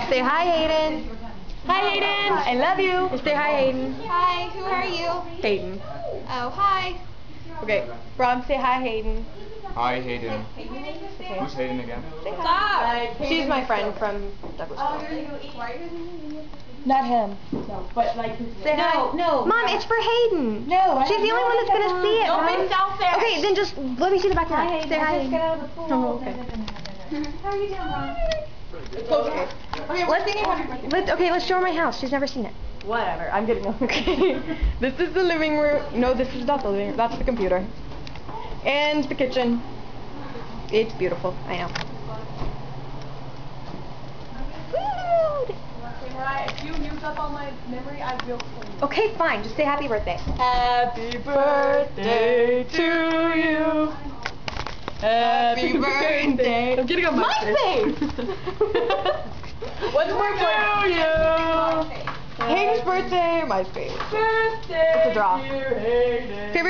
Say hi, Hayden. Hi, Hayden. I love you. Say hi, Hayden. Hi, who are you? Hayden. Oh, hi. Okay, Rob, say hi, Hayden. Hi, Hayden. Okay. Who's Hayden again? Stop! She's my friend from Douglas. Not him. No, but like. Say hi. No. Mom, it's for Hayden. No. She's the only one that's gonna see it. Don't Mom. be selfish. Okay, then just let me see the back of Hi, it. Say hi, Hayden. I just got Hayden. out of the pool. Oh, okay. How are you doing, Mom? Let's show her my house. She's never seen it. Whatever. I'm getting over. Okay. This is the living room. No, this is not the living room. That's the computer. And the kitchen. It's beautiful. I know. Food. If you used up all my memory, I will kill you. Okay, fine. Just say happy birthday. Happy birthday to you. Happy birthday. I'm getting on MySpace. What's more to you? Hayden's birthday, MySpace. Birthday. It's a draw. dear Hayden. Favorite